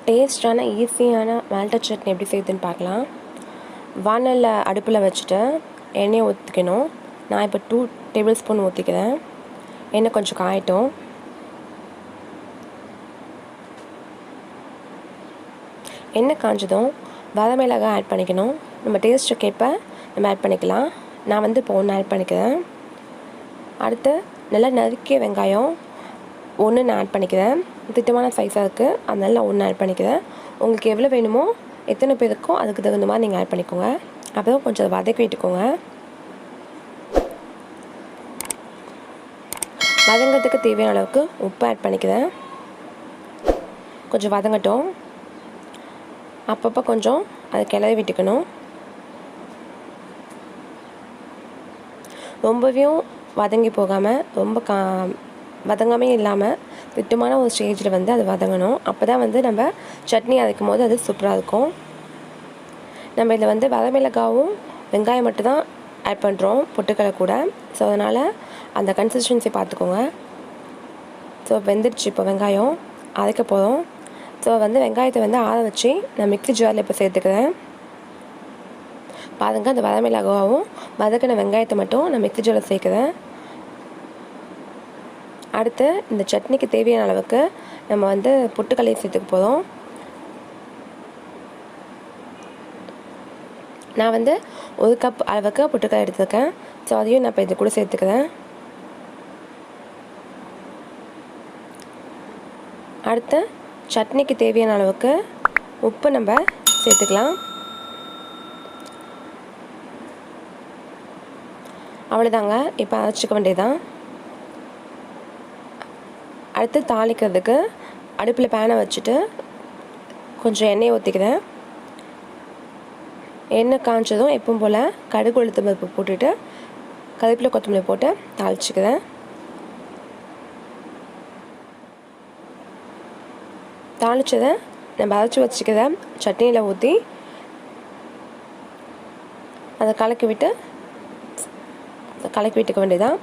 டேஸ்டான ஈஸியான வால்நட் சட்னி எப்படி செய்யுதுன்னு பார்க்கலாம். வானலில் அடுப்பில் வச்சுட்டு எண்ணெயை ஊற்றிக்கணும். நான் இப்போ 2 டேபிள் ஸ்பூன் ஊற்றிக்கிறேன். எண்ணெய் கொஞ்சம் காயட்டும். எண்ணெய் காஞ்சதும் வரமிளகாய் ஆட் பண்ணிக்கணும். நம்ம டேஸ்ட்டுக்கேற்ப நம்ம ஆட் பண்ணிக்கலாம். நான் வந்து இப்போ 1 ஆட் பண்ணிக்கிறேன். அடுத்து நல்லா நறுக்கிய வெங்காயம் 1 நான் ஆட் பண்ணிக்கிறேன். திட்டமான சைஸாக இருக்குது, அதனால நான் 1 ஆட் பண்ணிக்கிறேன். உங்களுக்கு எவ்வளோ வேணுமோ, எத்தனை பேருக்கோ அதுக்கு தகுந்த மாதிரி நீங்கள் ஆட் பண்ணிக்கோங்க. அப்புறம் கொஞ்சம் வதக்கி விட்டுக்கோங்க. வதங்கிறதுக்கு தேவையான அளவுக்கு உப்பு ஆட் பண்ணிக்கிறேன். கொஞ்சம் வதங்கட்டும். அப்பப்போ கொஞ்சம் அதை கிளறி விட்டுக்கணும். ரொம்பவும் வதங்கி போகாமல் ரொம்ப வதங்காமே இல்லாமல் திட்டமான ஒரு ஸ்டேஜில் வந்து அது வதங்கணும். அப்போ தான் வந்து நம்ம சட்னி அரைக்கும் போது அது சூப்பராக இருக்கும். நம்ம இதில் வந்து வரமிளகாவும் வெங்காயம் மட்டும்தான் ஆட் பண்ணுறோம், பொட்டுக்கடலை கூட. ஸோ அதனால் அந்த கன்சிஸ்டன்சி பார்த்துக்கோங்க. ஸோ வெந்துடுச்சு. இப்போ வெங்காயம் அரைக்க போகிறோம். ஸோ வந்து வெங்காயத்தை வந்து ஆற வச்சு நான் மிக்ஸி ஜாரில் இப்போ சேர்த்துக்கிறேன். பாருங்கள், அந்த வரமிளகாவும் வதக்கின வெங்காயத்தை மட்டும் நான் மிக்ஸி ஜாரில் சேர்க்குறேன். அடுத்து இந்த சட்னிக்கு தேவையான அளவுக்கு நம்ம வந்து பொட்டுக்கடலை சேர்த்துக்க போகிறோம். நான் வந்து 1 கப் அளவுக்கு பொட்டுக்கடலை எடுத்துருக்கேன். ஸோ அதையும் நான் இப்போ இது கூட சேர்த்துக்கிறேன். அடுத்து சட்னிக்கு தேவையான அளவுக்கு உப்பு நம்ம சேர்த்துக்கலாம். அவ்வளோதாங்க, இப்போ அரைச்சிக்க வேண்டியதுதான். அடுத்து தாளிக்கிறதுக்கு அடுப்பில் பேனை வச்சுட்டு கொஞ்சம் எண்ணெய் ஊற்றிக்கிறேன். எண்ணெய் காய்ச்சதும் எப்பவும் போல் கடுகு உளுத்தம் பருப்பு போட்டுட்டு கருவேப்பிலை கொத்தமல்லி போட்டு தாளிச்சிக்கிறேன். தாளிச்சதை நம்ம அரைச்சி வச்சுக்கிற சட்னியில் ஊற்றி அதை கலக்கி விட்டுக்க வேண்டியதான்.